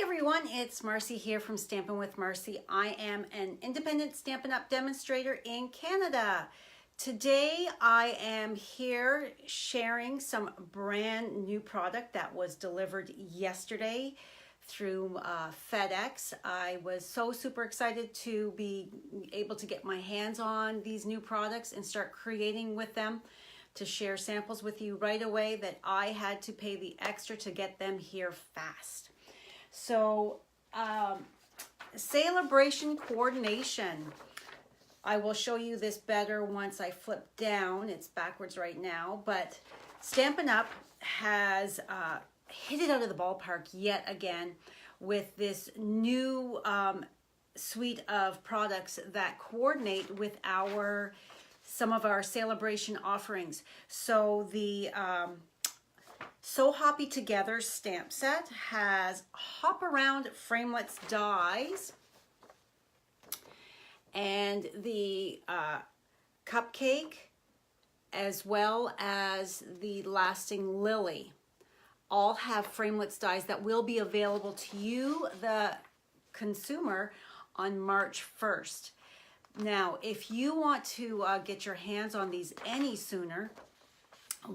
Hi everyone, it's Marcy here from Stampin' with Marcy. I am an independent Stampin' Up demonstrator in Canada. Today I am here sharing some brand new product that was delivered yesterday through FedEx. I was so super excited to be able to get my hands on these new products and start creating with them, to share samples with you right away, that I had to pay the extra to get them here fast. So, celebration coordination. I will show you this better once I flip down. It's backwards right now, but Stampin' Up has hit it out of the ballpark yet again with this new suite of products that coordinate with some of our celebration offerings. So the So Hoppy Together stamp set has Hop Around Framelits dies, and the cupcake, as well as the lasting lily, all have framelits dies that will be available to you, the consumer, on March 1st. Now, if you want to get your hands on these any sooner,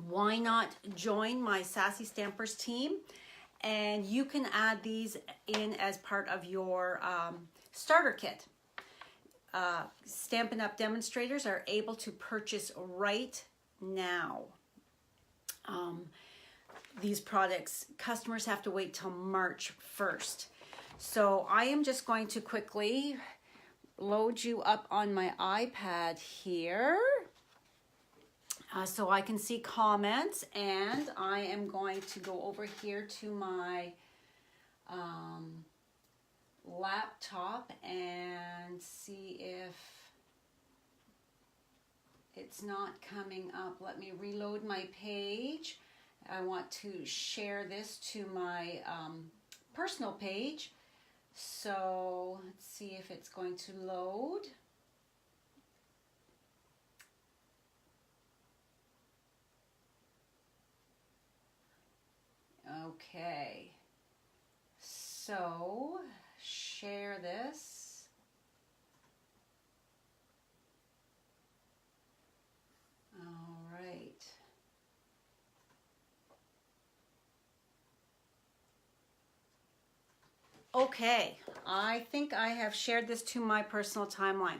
why not join my Sassy Stampers team, and you can add these in as part of your starter kit. Stampin' Up demonstrators are able to purchase right now. These products, customers have to wait till March 1st. So I am just going to quickly load you up on my iPad here, so I can see comments, and I am going to go over here to my laptop and see if it's not coming up. Let me reload my page. I want to share this to my personal page. So let's see if it's going to load. Okay, so share this. All right. Okay, I think I have shared this to my personal timeline.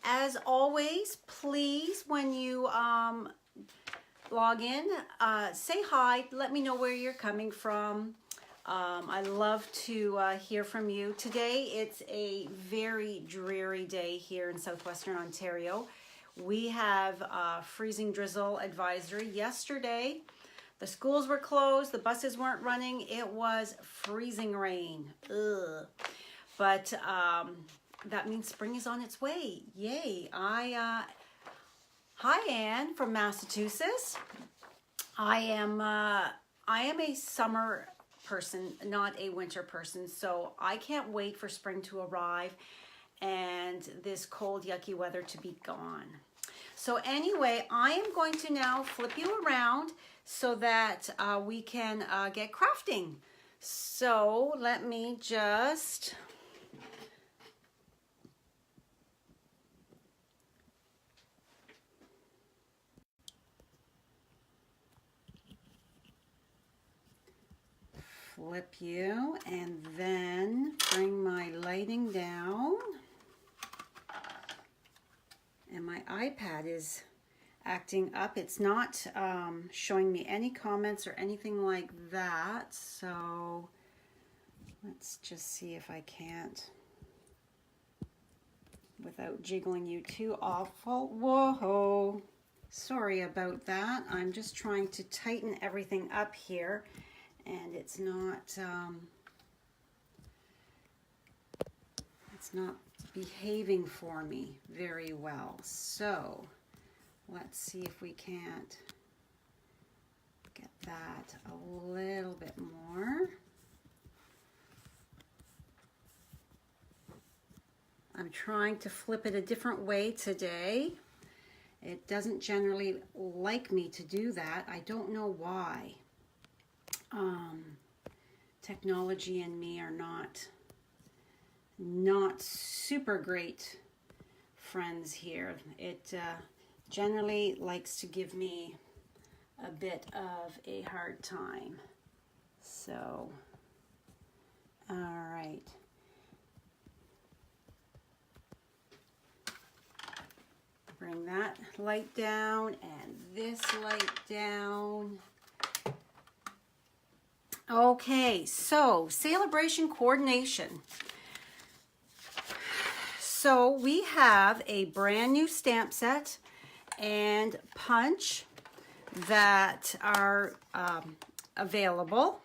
As always, please, when you log in, say hi, let me know where you're coming from. I love to hear from you. Today it's a very dreary day here in southwestern Ontario. We have a freezing drizzle advisory. Yesterday the schools were closed, the buses weren't running, it was freezing rain. Ugh. But that means spring is on its way. Yay. Hi, Anne from Massachusetts. I am a summer person, not a winter person, so I can't wait for spring to arrive and this cold, yucky weather to be gone. So anyway, I am going to now flip you around so that we can get crafting. So let me just... flip you, and then bring my lighting down. And my iPad is acting up. It's not showing me any comments or anything like that. So let's just see if I can't, without jiggling you too awful. Whoa, sorry about that. I'm just trying to tighten everything up here, and it's not behaving for me very well. So let's see if we can't get that a little bit more. I'm trying to flip it a different way today. It doesn't generally like me to do that. I don't know why. technology and me are not super great friends here. It generally likes to give me a bit of a hard time. So, all right. Bring that light down and this light down. Okay, so celebration coordination. So we have a brand new stamp set and punch that are available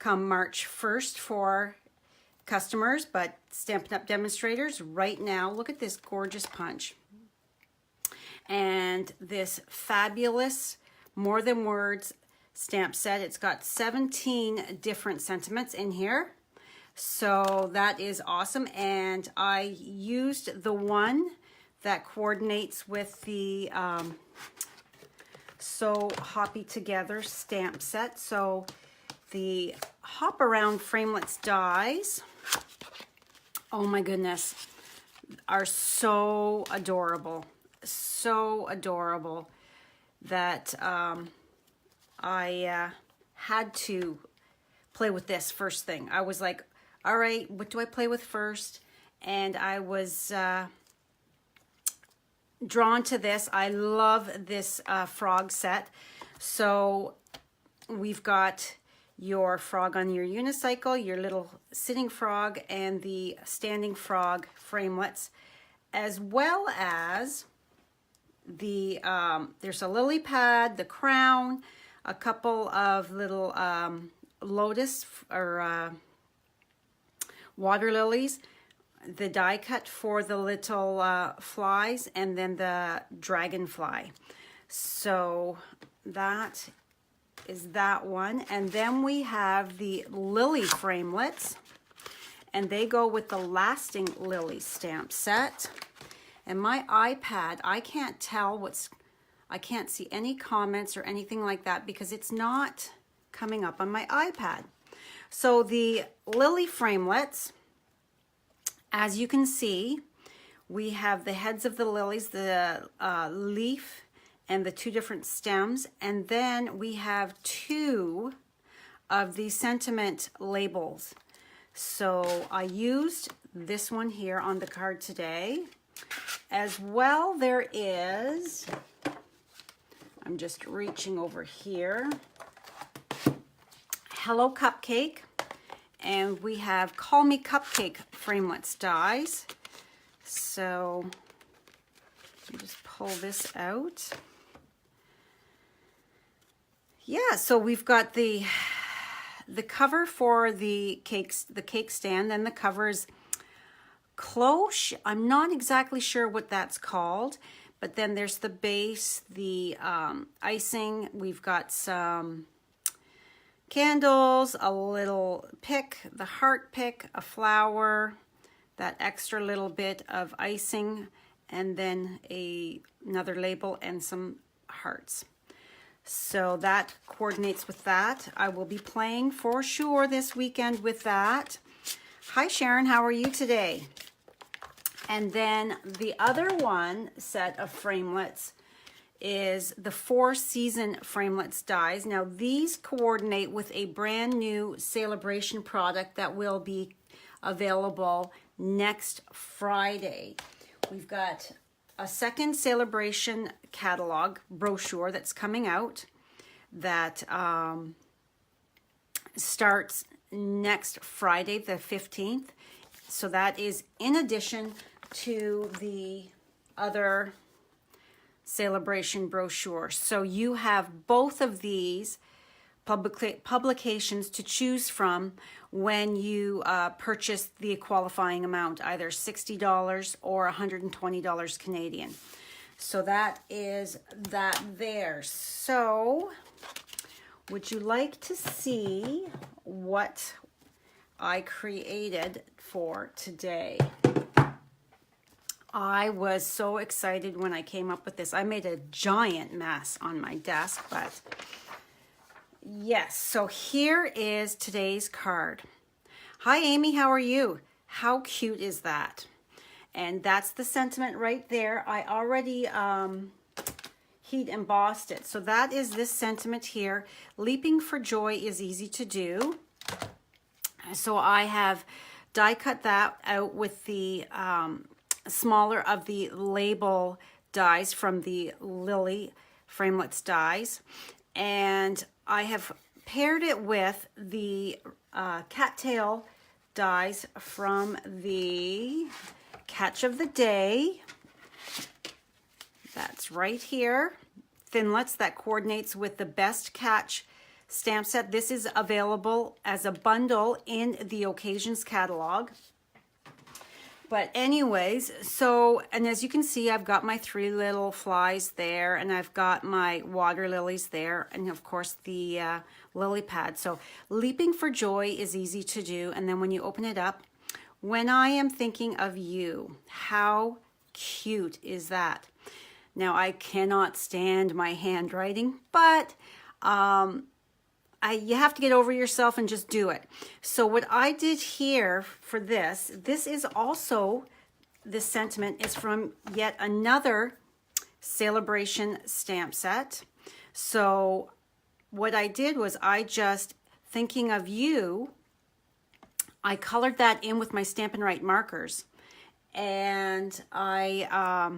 come March 1st for customers, but Stampin' Up! Demonstrators right now. Look at this gorgeous punch. And this fabulous More Than Words stamp set. It's got 17 different sentiments in here. So that is awesome. And I used the one that coordinates with the So Hoppy Together stamp set. So the Hop Around Framelits dies, oh my goodness, are so adorable. So adorable that I had to play with this first thing. I was like, all right, what do I play with first? And I was drawn to this. I love this frog set. So we've got your frog on your unicycle, your little sitting frog, and the standing frog framelits, as well as the there's a lily pad, the crown, a couple of little lotus or water lilies, the die cut for the little flies, and then the dragonfly. So that is that one. And then we have the lily framelits, and they go with the lasting lily stamp set. And my iPad, I can't tell I can't see any comments or anything like that because it's not coming up on my iPad. So the lily framelits, as you can see, we have the heads of the lilies, the leaf, and the two different stems. And then we have two of the sentiment labels. So I used this one here on the card today. As well, there is, I'm just reaching over here, Hello Cupcake, and we have Call Me Cupcake framelits dies. So let me just pull this out. Yeah, so we've got the cover for the cake stand, and the cover is cloche. I'm not exactly sure what that's called, but then there's the base, the icing. We've got some candles, a little pick, the heart pick, a flower, that extra little bit of icing, and then another label and some hearts. So that coordinates with that. I will be playing for sure this weekend with that. Hi Sharon, how are you today? And then the other one set of framelits is the 4 Season framelits dies. Now these coordinate with a brand new celebration product that will be available next Friday. We've got a second celebration catalog brochure that's coming out that starts next Friday the 15th. So that is in addition to the other celebration brochure. So you have both of these publications to choose from when you purchase the qualifying amount, either $60 or $120 Canadian. So that is that there. So would you like to see what I created for today? I was so excited when I came up with this. I made a giant mess on my desk, but Yes, so here is today's card. Hi Amy, how are you? How cute is that? And that's the sentiment right there. I already heat embossed it. So that is this sentiment here. Leaping for joy is easy to do. So I have die cut that out with the smaller of the label dies from the Lily Framelits dies. And I have paired it with the cattail dies from the Catch of the Day. That's right here. Thinlits that coordinates with the Best Catch stamp set. This is available as a bundle in the Occasions catalog. But anyways, so, and as you can see, I've got my 3 little flies there, and I've got my water lilies there, and of course the lily pad. So leaping for joy is easy to do. And then when you open it up, when I am thinking of you, how cute is that? Now I cannot stand my handwriting, but you have to get over yourself and just do it. So what I did here for this is also, this sentiment is from yet another Celebration stamp set. So what I did was I just, thinking of you, I colored that in with my Stampin' Right markers. And I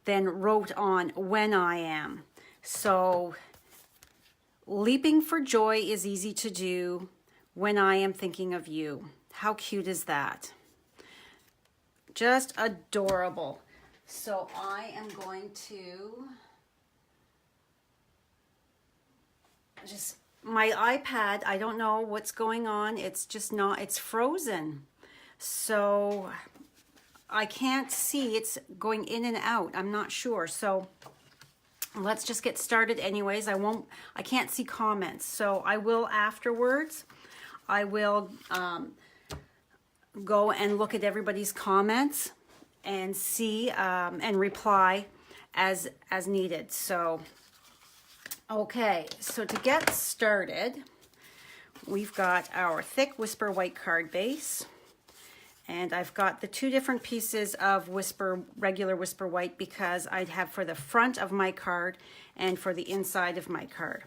then wrote on when I am. So leaping for joy is easy to do when I am thinking of you. How cute is that? Just adorable. So I am going to just, my iPad, I don't know what's going on. It's just not, it's frozen. So I can't see, it's going in and out. I'm not sure. So let's just get started anyways. I can't see comments. So I will afterwards, I will go and look at everybody's comments and see and reply as needed. So, okay, so to get started, we've got our thick Whisper White card base. And I've got the 2 different pieces of regular Whisper White because I'd have for the front of my card and for the inside of my card.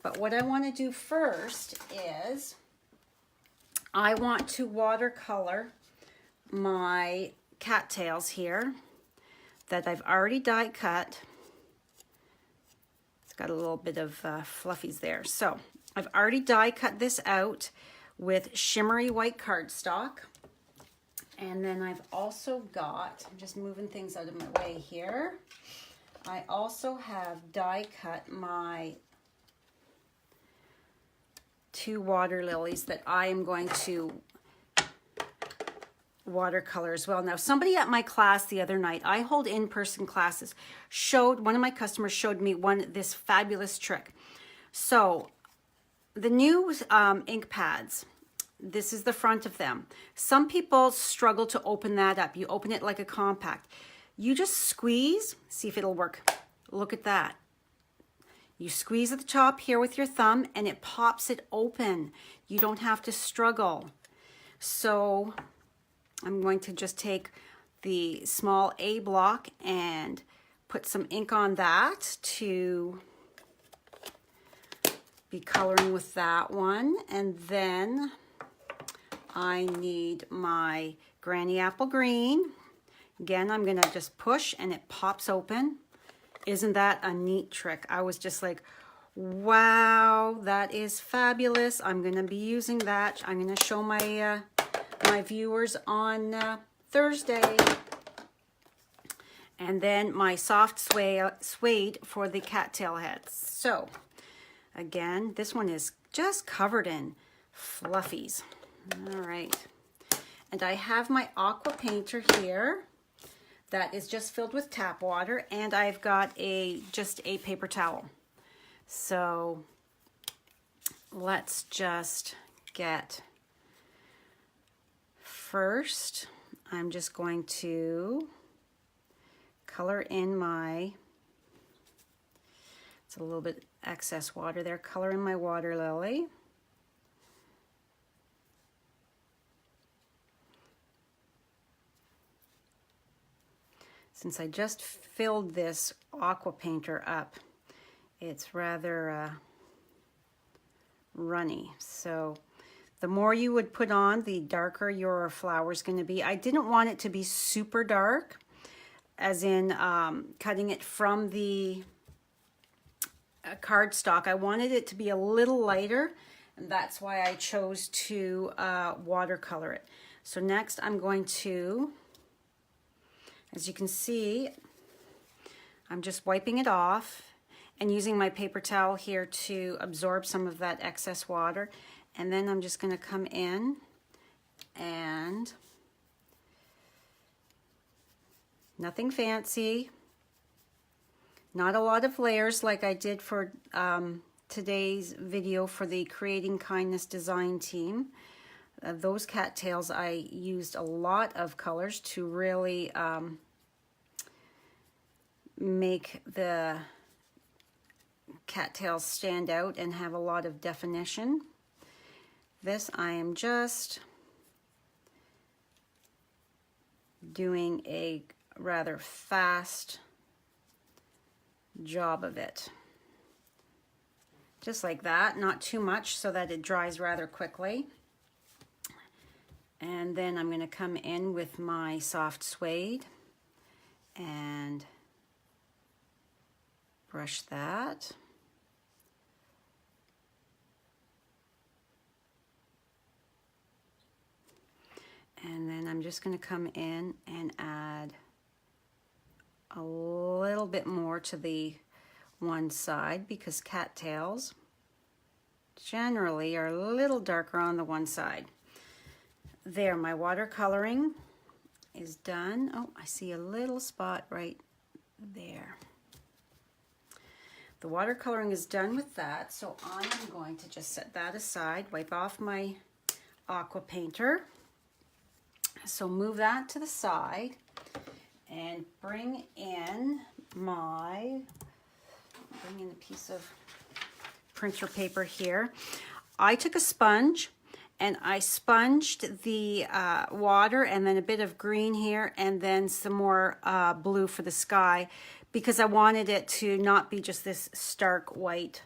But what I want to do first is I want to watercolor my cattails here that I've already die cut. It's got a little bit of fluffies there. So I've already die cut this out with shimmery white cardstock. And then I've also got, I'm just moving things out of my way here. I also have die cut my 2 water lilies that I am going to watercolor as well. Now, somebody at my class the other night, I hold in-person classes, one of my customers showed me this fabulous trick. So the new ink pads, this is the front of them. Some people struggle to open that up. You open it like a compact. You just squeeze, see if it'll work. Look at that. You squeeze at the top here with your thumb and it pops it open. You don't have to struggle. So I'm going to just take the small A block and put some ink on that to be coloring with that one. And then I need my Granny Apple Green. Again, I'm gonna just push and it pops open. Isn't that a neat trick? I was just like, wow, that is fabulous. I'm gonna be using that. I'm gonna show my my viewers on Thursday. And then my soft suede for the cattail heads. So again, this one is just covered in fluffies. All right, and I have my aqua painter here that is just filled with tap water, and I've got just a paper towel. So let's just get, first I'm just going to color in my, It's a little bit excess water there. Color in my water lily. Since I just filled this aqua painter up, it's rather runny. So the more you would put on, the darker your flower is going to be. I didn't want it to be super dark, as in cutting it from the cardstock. I wanted it to be a little lighter, and that's why I chose to watercolor it. So next I'm going to, as you can see, I'm just wiping it off and using my paper towel here to absorb some of that excess water. And then I'm just going to come in and nothing fancy, not a lot of layers like I did for today's video for the Creating Kindness design team. Those cattails, I used a lot of colors to really make the cattails stand out and have a lot of definition. This I am just doing a rather fast job of it. Just like that, not too much so that it dries rather quickly. And then I'm going to come in with my soft suede and brush that. And then I'm just going to come in and add a little bit more to the one side, because cattails generally are a little darker on the one side. There, my watercoloring is done. Oh, I see a little spot right there. The watercoloring is done with that, so I am going to just set that aside, wipe off my aqua painter. So move that to the side and bring in a piece of printer paper here. I took a sponge and I sponged the water and then a bit of green here and then some more blue for the sky, because I wanted it to not be just this stark white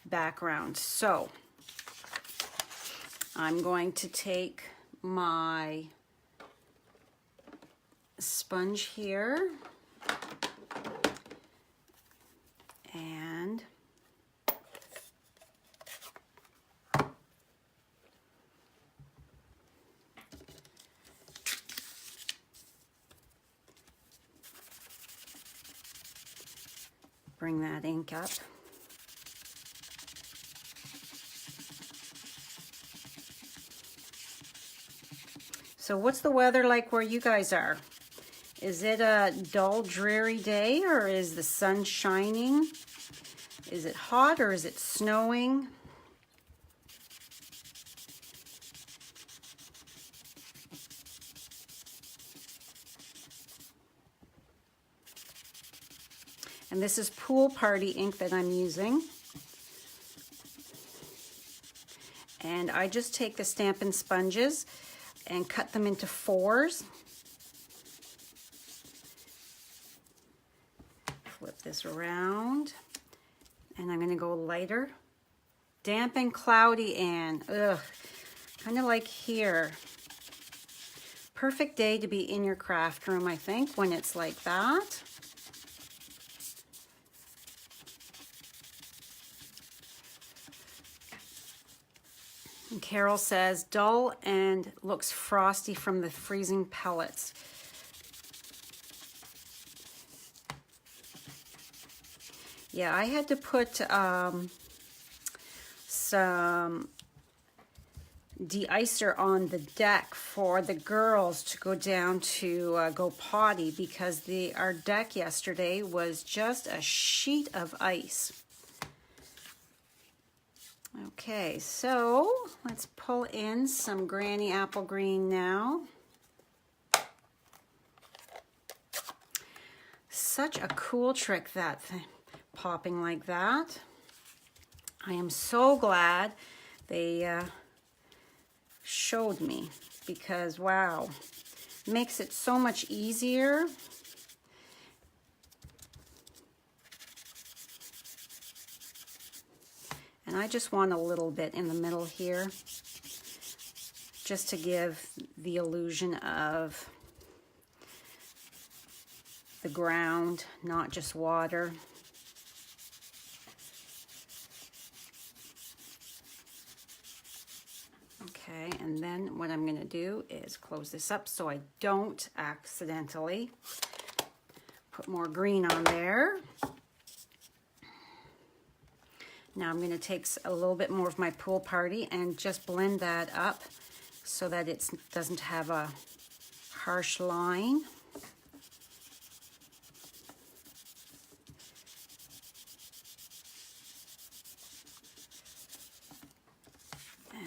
background. So I'm going to take my sponge here and bring that ink up. So what's the weather like where you guys are? Is it a dull, dreary day, or is the sun shining? Is it hot or is it snowing? And this is Pool Party ink that I'm using. And I just take the Stampin' sponges and cut them into fours. Flip this around, and I'm going to go lighter. Damp and cloudy, and kind of like here. Perfect day to be in your craft room, I think, when it's like that. And Carol says, dull and looks frosty from the freezing pellets. Yeah, I had to put some de-icer on the deck for the girls to go down to go potty, because our deck yesterday was just a sheet of ice. Okay, so let's pull in some Granny Apple Green now. Such a cool trick, that thing. popping like that. I am so glad they showed me, because wow, makes it so much easier. And I just want a little bit in the middle here, just to give the illusion of the ground, not just water. Okay, and then what I'm going to do is close this up so I don't accidentally put more green on there. Now I'm going to take a little bit more of my Pool Party and just blend that up so that it doesn't have a harsh line.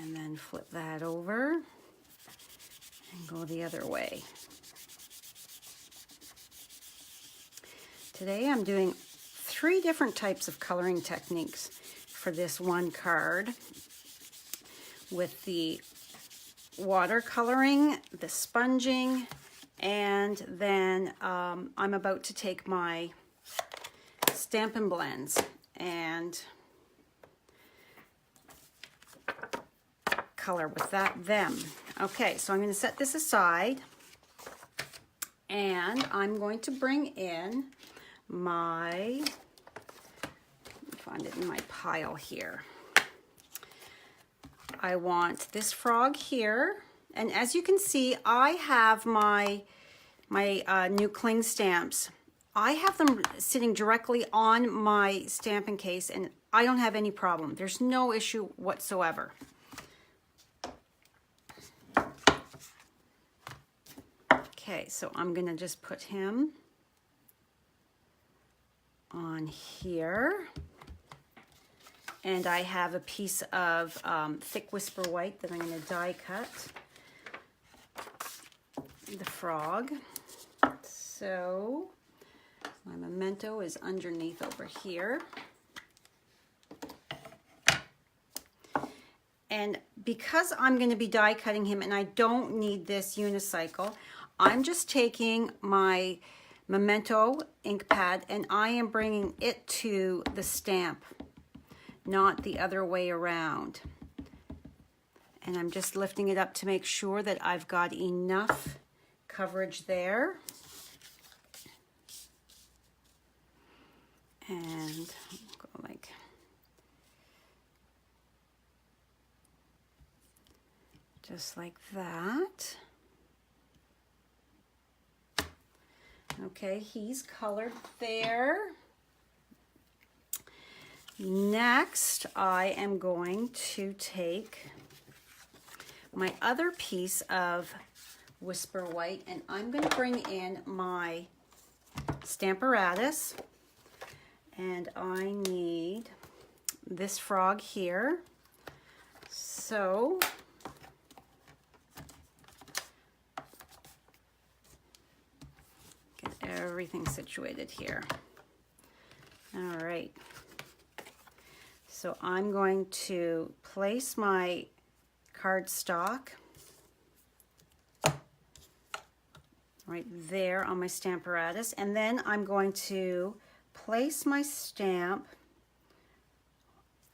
And then flip that over and go the other way. Today I'm doing 3 different types of coloring techniques for this one card, with the watercoloring, the sponging, and then I'm about to take my Stampin' Blends and color with them. Okay, so I'm going to set this aside, and I'm going to bring in my, let me find it in my pile here. I want this frog here, and as you can see, I have my new cling stamps. I have them sitting directly on my stamping case, and I don't have any problem. There's no issue whatsoever. Okay, so I'm gonna just put him on here. And I have a piece of thick Whisper White that I'm gonna die cut the frog. So my memento is underneath over here. And because I'm going to be die cutting him and I don't need this unicycle, I'm just taking my memento ink pad and I am bringing it to the stamp, not the other way around. And I'm just lifting it up to make sure that I've got enough coverage there. And go like just like that. Okay, he's colored there. Next, I am going to take my other piece of Whisper White and I'm going to bring in my Stamparatus, and I need this frog here. So get everything situated here. All right. So I'm going to place my cardstock right there on my Stamparatus, and then I'm going to place my stamp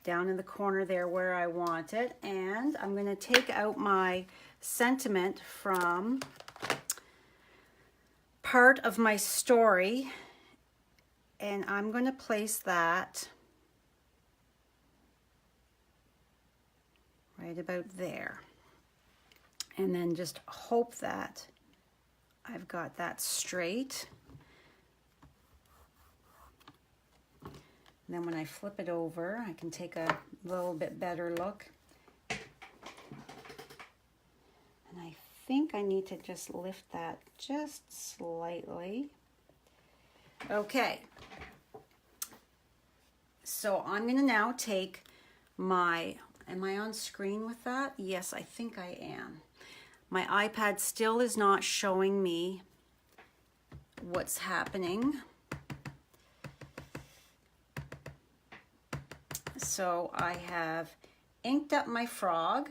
down in the corner there where I want it, and I'm going to take out my sentiment from part of my story, and I'm going to place that right about there, and then just hope that I've got that straight. And then when I flip it over, I can take a little bit better look. And I think I need to just lift that just slightly. Okay. So I'm going to now take my, am I on screen with that? Yes, I think I am. My iPad still is not showing me what's happening. So I have inked up my frog,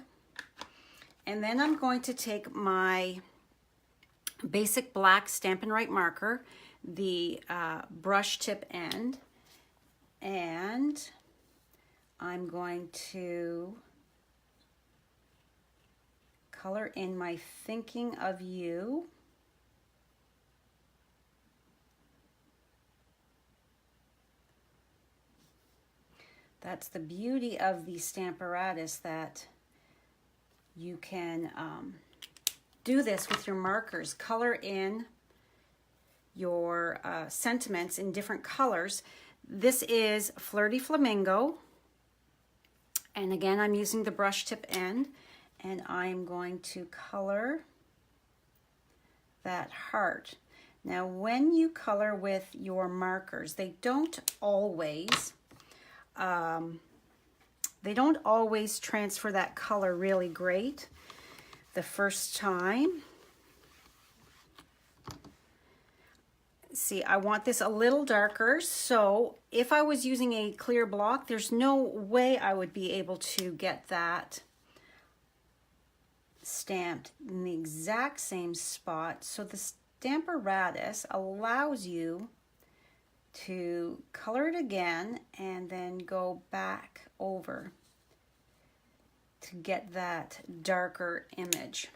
and then I'm going to take my basic black Stampin' Right marker, the brush tip end, and I'm going to color in my thinking of you. That's the beauty of the Stamparatus, that you can do this with your markers. Color in your sentiments in different colors. This is Flirty Flamingo. And again, I'm using the brush tip end. And I'm going to color that heart. Now, when you color with your markers, they don't always transfer that color really great the first time. See, I want this a little darker, so if I was using a clear block, there's no way I would be able to get that stamped in the exact same spot. So the Stamparatus allows you to color it again and then go back over to get that darker image.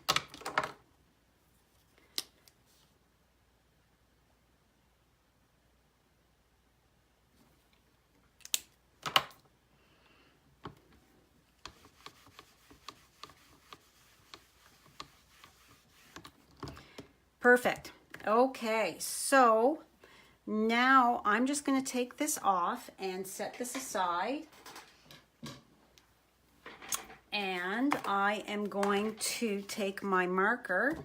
Perfect. Okay, so now I'm just going to take this off and set this aside. And I am going to take my marker,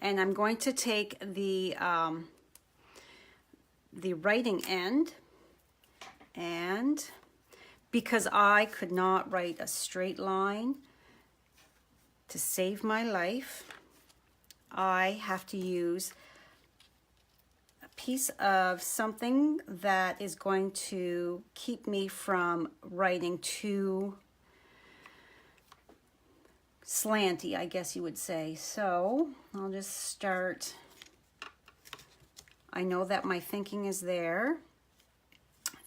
and I'm going to take the writing end, and because I could not write a straight line to save my life, I have to use a piece of something that is going to keep me from writing too slanty, I guess you would say. So I'll just start. I know that my thinking is there,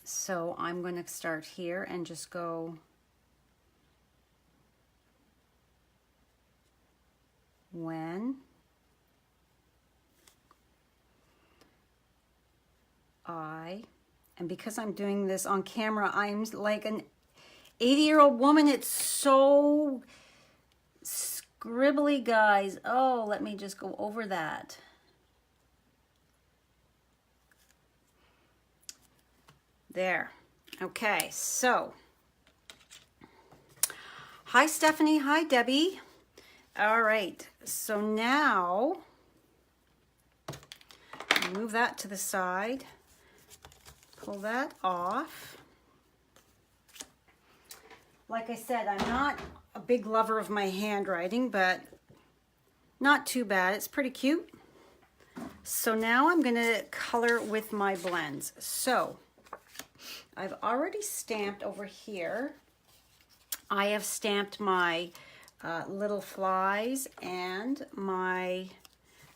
so I'm going to start here and just go when and because I'm doing this on camera, I'm like an 80-year-old woman. It's so scribbly, guys. Oh, let me just go over that. There. Okay, so hi Stephanie, hi Debbie. All right, so now move that to the side, pull that off. Like I said, I'm not a big lover of my handwriting, but not too bad. It's pretty cute. So now I'm going to color with my blends. So I've already stamped over here. I have stamped my little flies and my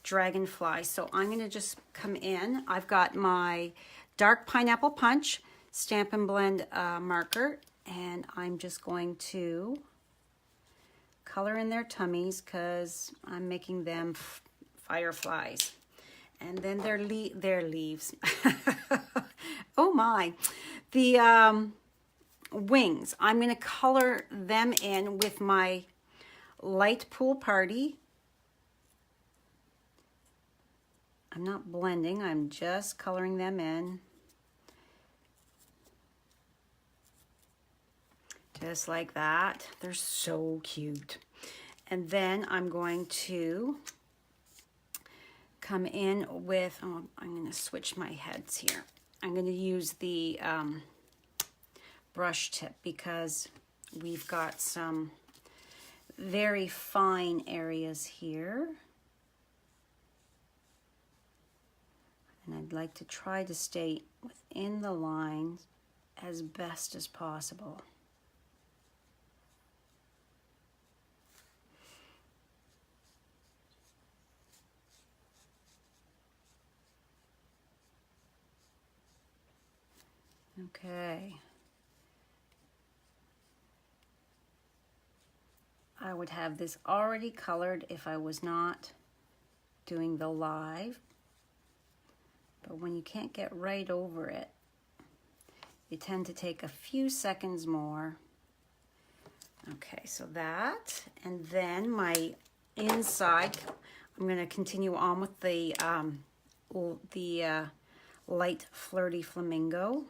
dragonfly. So I'm going to just come in. I've got my dark pineapple punch Stampin' Blend marker, and I'm just going to color in their tummies because I'm making them fireflies. And then their leaves. Oh my. The wings, I'm going to color them in with my light Pool Party. I'm not blending, I'm just coloring them in. Just like that. They're so cute. And then I'm going to come in with, oh, I'm going to switch my heads here. I'm going to use the brush tip because we've got some very fine areas here. And I'd like to try to stay within the lines as best as possible. Okay. I would have this already colored if I was not doing the live. But when you can't get right over it, you tend to take a few seconds more. Okay, so that, and then my inside, I'm going to continue on with the light flirty flamingo.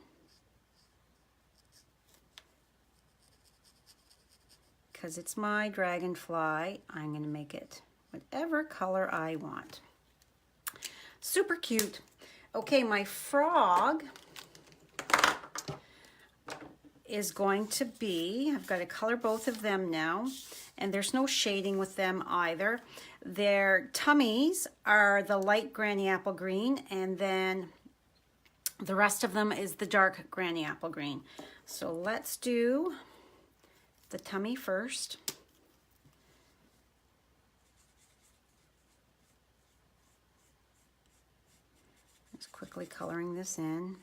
Because it's my dragonfly, I'm going to make it whatever color I want. Super cute. Okay, my frog is going to be, I've got to color both of them now, and there's no shading with them either. Their tummies are the light granny apple green, and then the rest of them is the dark granny apple green. So let's do the tummy first. Just quickly coloring this in.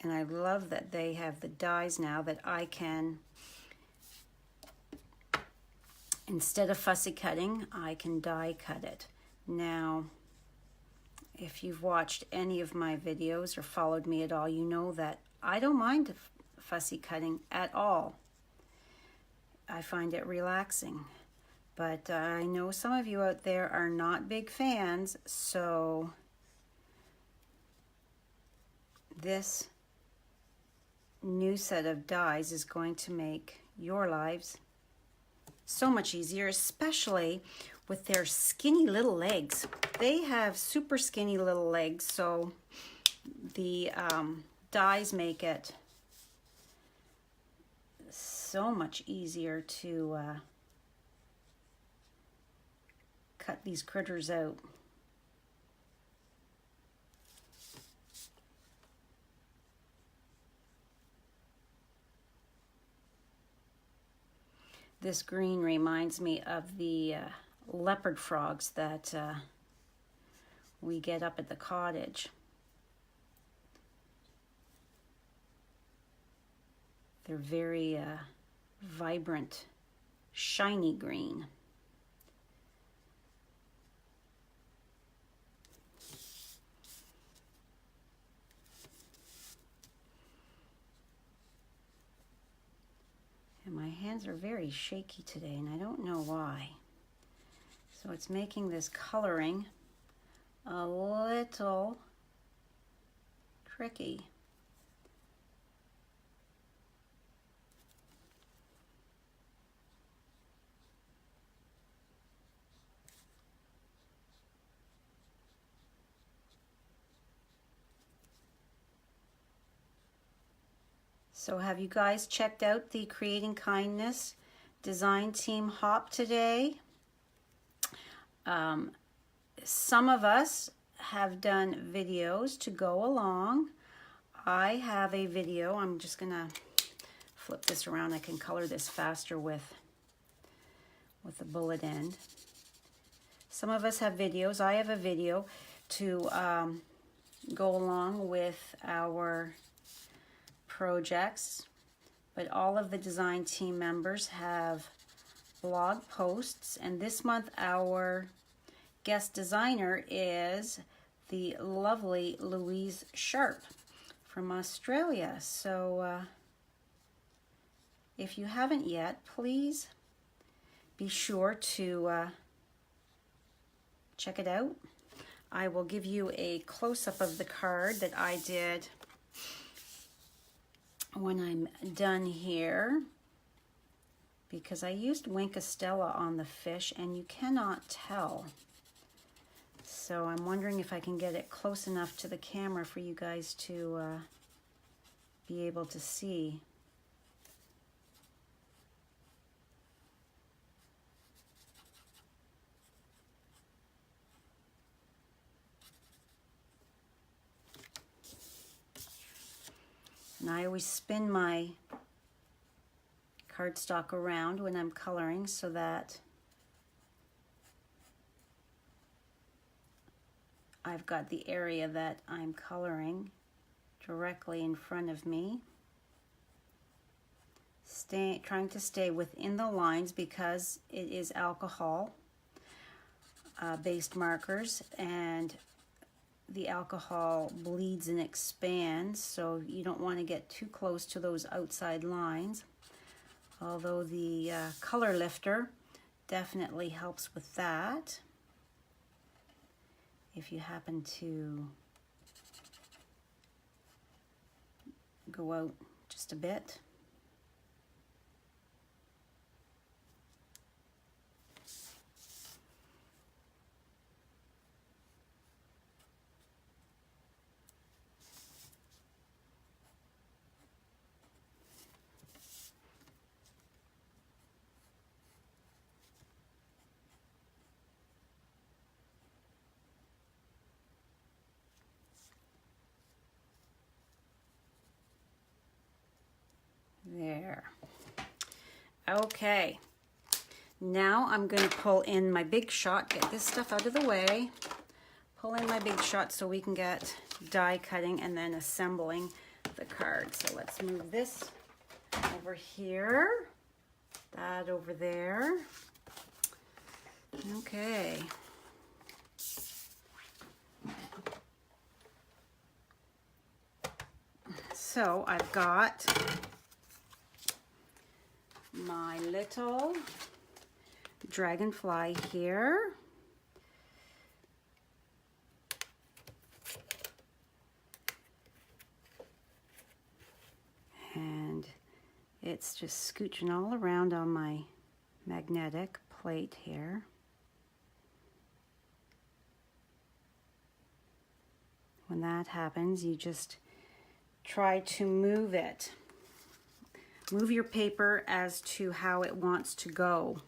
And I love that they have the dies now that I can, instead of fussy cutting, I can die cut it. Now, if you've watched any of my videos or followed me at all, you know that I don't mind fussy cutting at all. I find it relaxing. But I know some of you out there are not big fans, so this new set of dies is going to make your lives so much easier, especially with their skinny little legs. They have super skinny little legs, so the dies make it so much easier to cut these critters out. This green reminds me of the leopard frogs that we get up at the cottage. They're very vibrant, shiny green. And my hands are very shaky today, and I don't know why. So it's making this coloring a little tricky. So have you guys checked out the Creating Kindness design team hop today? Some of us have done videos to go along. I have a video. I'm just gonna flip this around. I can color this faster with the bullet end. Some of us have videos. I have a video to go along with our projects, but all of the design team members have blog posts, and this month our guest designer is the lovely Louise Sharp from Australia. So if you haven't yet, please be sure to check it out. I will give you a close-up of the card that I did when I'm done here, because I used Wink Estella on the fish and you cannot tell. So I'm wondering if I can get it close enough to the camera for you guys to be able to see. And I always spin my cardstock around when I'm coloring so that I've got the area that I'm coloring directly in front of me. Trying to stay within the lines because it is alcohol based markers, and the alcohol bleeds and expands, so you don't want to get too close to those outside lines. Although the color lifter definitely helps with that. If you happen to go out just a bit. There. Okay. Now I'm going to pull in my big shot, get this stuff out of the way, pull in my big shot so we can get die cutting and then assembling the card. So let's move this over here, that over there. Okay. So I've got my little dragonfly here. And it's just scooching all around on my magnetic plate here. When that happens, you just try to move it. Move your paper as to how it wants to go.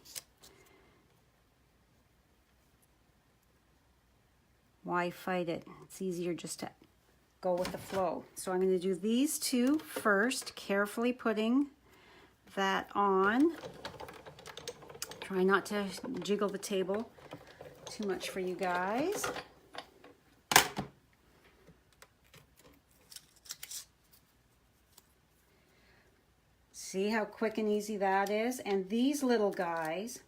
Why fight it? It's easier just to go with the flow. So I'm going to do these two first, carefully putting that on. Try not to jiggle the table too much for you guys. See how quick and easy that is? And these little guys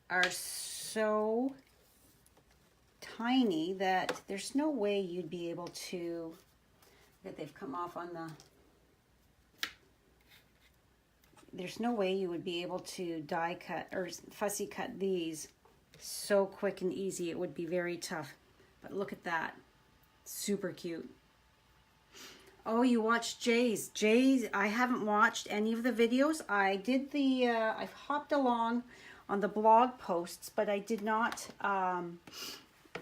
are so tiny that there's no way you'd be able to, that they've come off on the, there's no way you would be able to die cut or fussy cut these so quick and easy. It would be very tough. But look at that. Super cute. Oh, you watched Jay's. I haven't watched any of the videos. I did the, I've hopped along on the blog posts, but I did not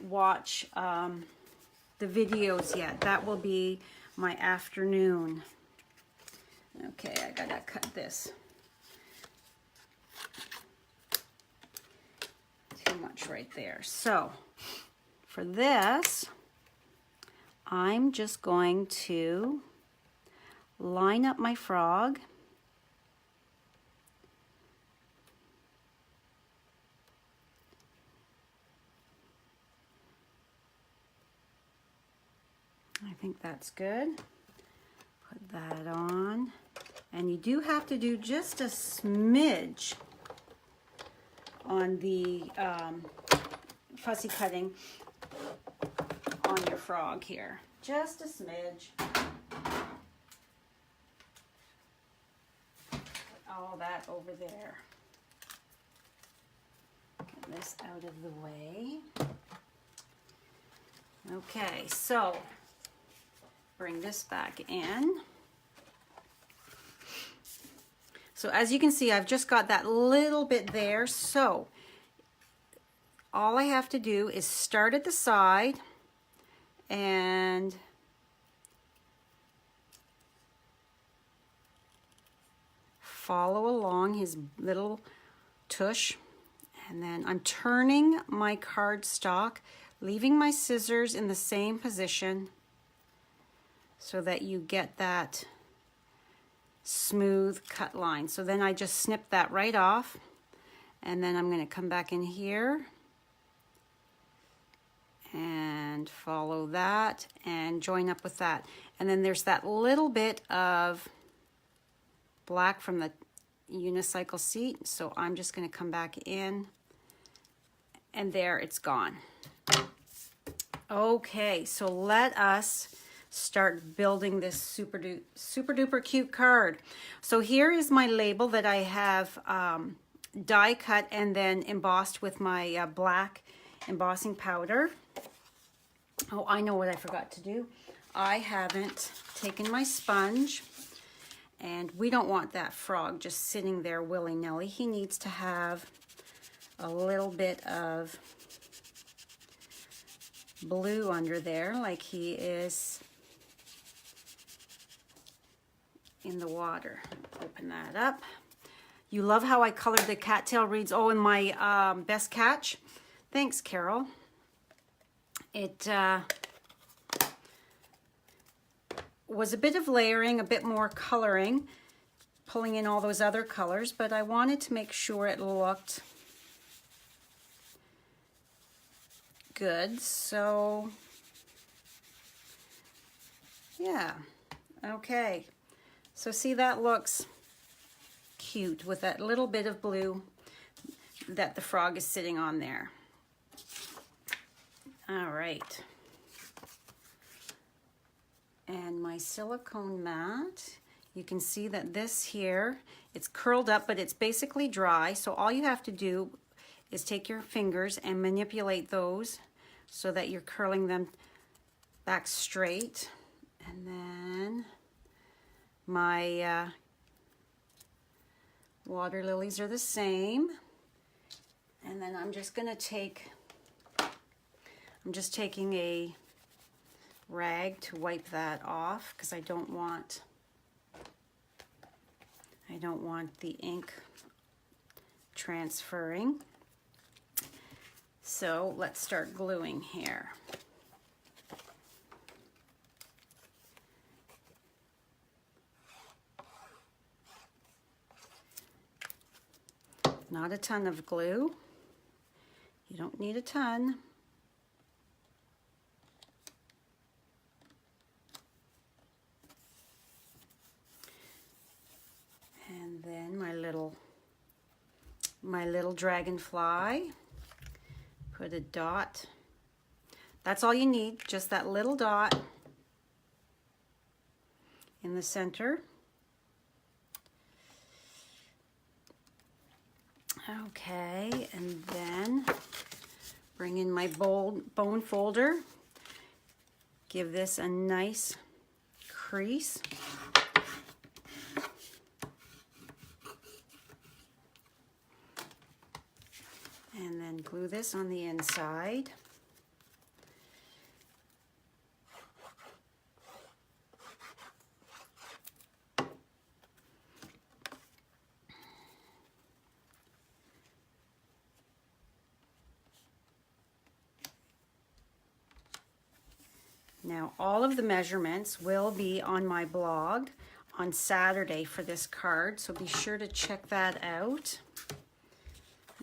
watch the videos yet. That will be my afternoon. Okay, I gotta cut this. Too much right there. So, for this, I'm just going to line up my frog. I think that's good. Put that on. And you do have to do just a smidge on the fussy cutting on your frog here. Just a smidge. Put all that over there. Get this out of the way. Okay, so bring this back in. So as you can see, I've just got that little bit there. So all I have to do is start at the side and follow along his little tush. And then I'm turning my cardstock, leaving my scissors in the same position so that you get that smooth cut line. So then I just snip that right off, and then I'm going to come back in here and follow that and join up with that. And then there's that little bit of black from the unicycle seat, so I'm just going to come back in, and there it's gone. Okay, so let us start building this super duper cute card. So here is my label that I have die cut and then embossed with my black embossing powder. Oh, I know what I forgot to do. I haven't taken my sponge, and we don't want that frog just sitting there willy-nilly. He needs to have a little bit of blue under there, like he is in the water. Open that up. You love how I colored the cattail reeds. Oh, and my best catch. Thanks, Carol. It was a bit of layering, a bit more coloring, pulling in all those other colors, but I wanted to make sure it looked good. So yeah, okay. So see, that looks cute with that little bit of blue that the frog is sitting on there. All right. And my silicone mat, you can see that this here, it's curled up, but it's basically dry. So all you have to do is take your fingers and manipulate those so that you're curling them back straight. And then my water lilies are the same. And then I'm just going to take, I'm just taking a rag to wipe that off because I don't want the ink transferring. So let's start gluing here. Not a ton of glue. You don't need a ton. And then my little dragonfly. Put a dot. That's all you need, just that little dot in the center. Okay, and then bring in my bone folder. Give this a nice crease. And then glue this on the inside. Now, all of the measurements will be on my blog on Saturday for this card, so be sure to check that out.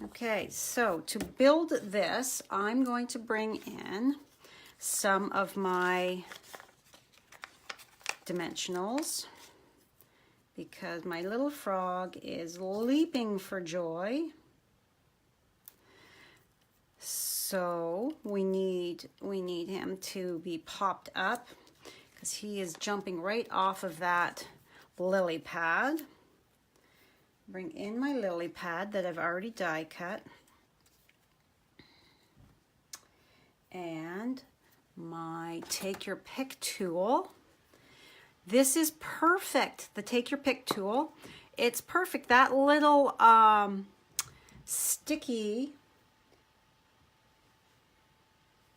Okay, so to build this, I'm going to bring in some of my dimensionals because my little frog is leaping for joy. So we need him to be popped up because he is jumping right off of that lily pad. Bring in my lily pad that I've already die cut. And my Take Your Pick tool. This is perfect, the Take Your Pick tool. It's perfect. That little sticky,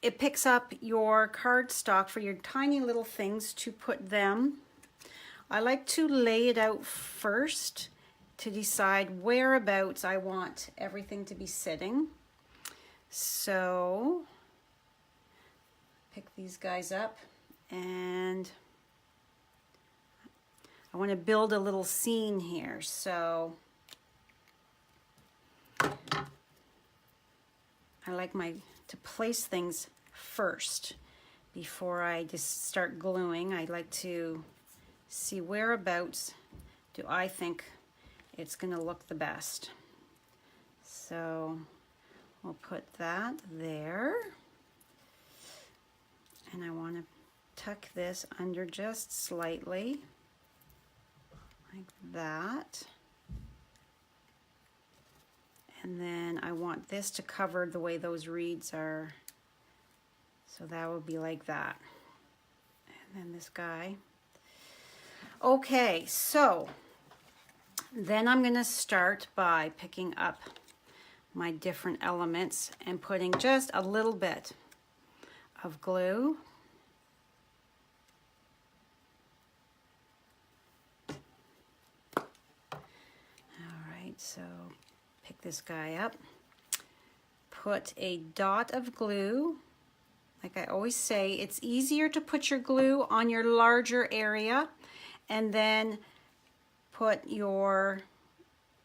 it picks up your cardstock for your tiny little things to put them. I like to lay it out first to decide whereabouts I want everything to be sitting. So pick these guys up, and I want to build a little scene here. So I like to place things first. Before I just start gluing, I like to see whereabouts do I think it's going to look the best. So we'll put that there. And I want to tuck this under just slightly, like that. And then I want this to cover the way those reeds are. So that would be like that. And then this guy. Okay, so then I'm going to start by picking up my different elements and putting just a little bit of glue. All right, so pick this guy up, put a dot of glue. Like I always say, it's easier to put your glue on your larger area and then put your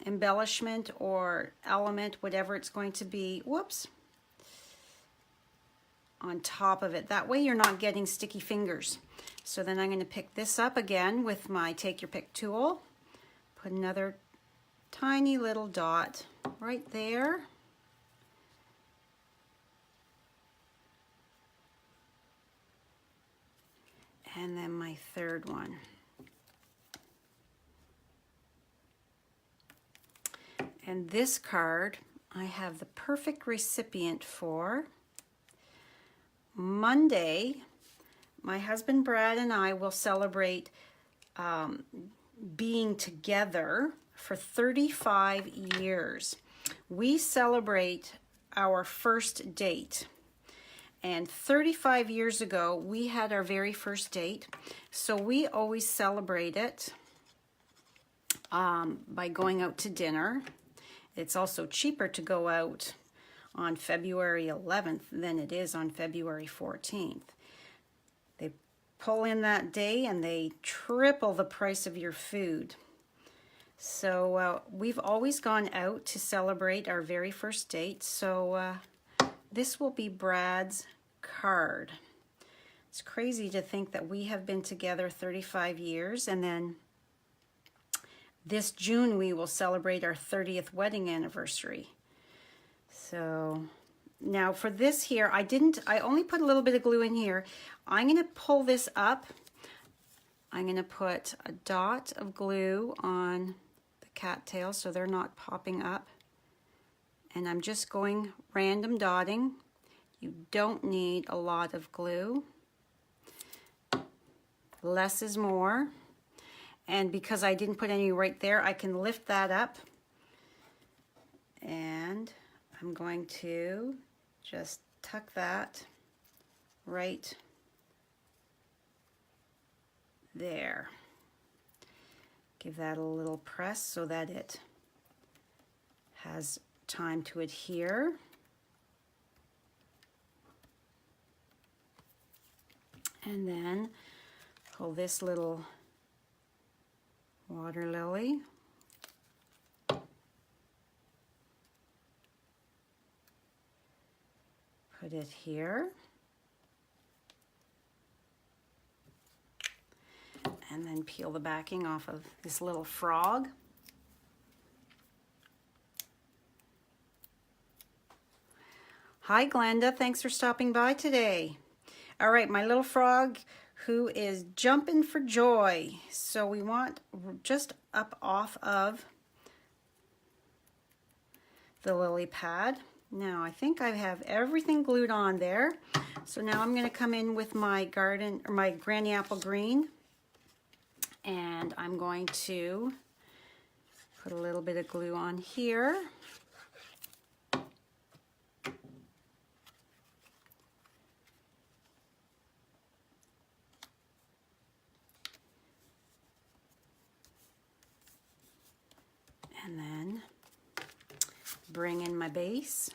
embellishment or element, whatever it's going to be, whoops, on top of it. That way you're not getting sticky fingers. So then I'm going to pick this up again with my Take Your Pick tool, put another tiny little dot right there. And then my third one. And this card I have the perfect recipient for. Monday, my husband Brad and I will celebrate being together for 35 years. We celebrate our first date. And 35 years ago, we had our very first date. So we always celebrate it by going out to dinner. It's also cheaper to go out on February 11th than it is on February 14th. They pull in that day and they triple the price of your food. So we've always gone out to celebrate our very first date. So this will be Brad's card. It's crazy to think that we have been together 35 years, and then this June we will celebrate our 30th wedding anniversary. So now for this here, I only put a little bit of glue in here. I'm going to pull this up. I'm going to put a dot of glue on the cattails so they're not popping up. And I'm just going random dotting. You don't need a lot of glue. Less is more. And because I didn't put any right there, I can lift that up. And I'm going to just tuck that right there. Give that a little press so that it has time to adhere. And then pull this little water lily. Put it here. And then peel the backing off of this little frog. Hi Glenda, thanks for stopping by today. All right, my little frog who is jumping for joy. So we want just up off of the lily pad. Now I think I have everything glued on there. So now I'm going to come in with my my Granny Apple Green, and I'm going to put a little bit of glue on here. And then bring in my base.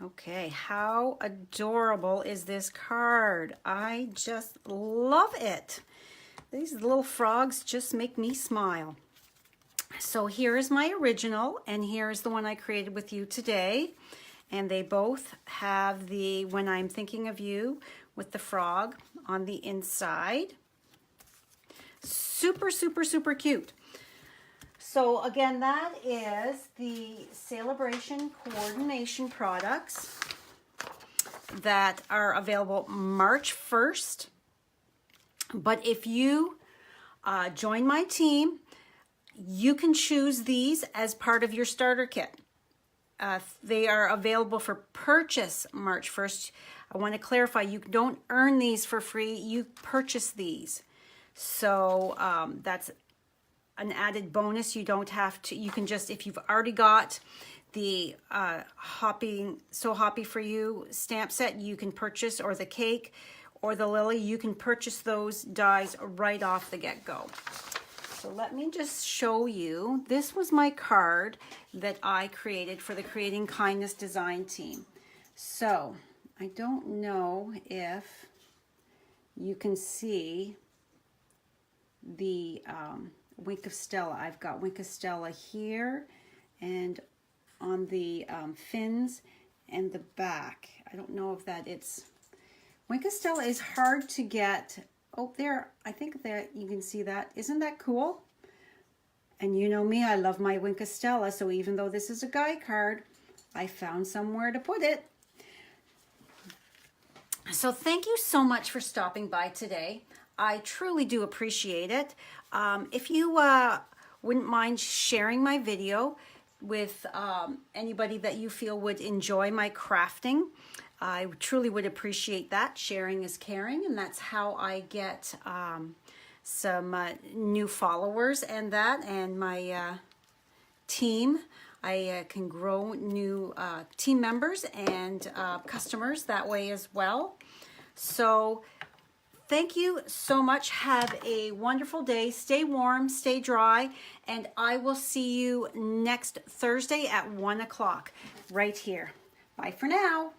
Okay, how adorable is this card? I just love it. These little frogs just make me smile. So here is my original, and here is the one I created with you today. And they both have the "When I'm Thinking of You" with the frog on the inside. Super, super, super cute. So again, that is the Celebration Coordination products that are available March 1st. But if you join my team, you can choose these as part of your starter kit. They are available for purchase March 1st. I want to clarify, you don't earn these for free, you purchase these. So that's an added bonus. You don't have to, you can just, if you've already got the Hoppy, So Hoppy for You stamp set, you can purchase, or the cake or the lily, you can purchase those dies right off the get-go. So let me just show you. This was my card that I created for the Creating Kindness design team. So I don't know if you can see the Wink of Stella. I've got Wink of Stella here and on the fins and the back. I don't know if that it's... Wink of Stella is hard to get. Oh, there, I think that you can see that. Isn't that cool? And you know me, I love my Wink of Stella, so even though this is a guy card, I found somewhere to put it. So thank you so much for stopping by today. I truly do appreciate it. If you wouldn't mind sharing my video with anybody that you feel would enjoy my crafting, I truly would appreciate that. Sharing is caring, and that's how I get some new followers and that, and my team. I can grow new team members and customers that way as well. So thank you so much. Have a wonderful day. Stay warm, stay dry, and I will see you next Thursday at 1 o'clock right here. Bye for now.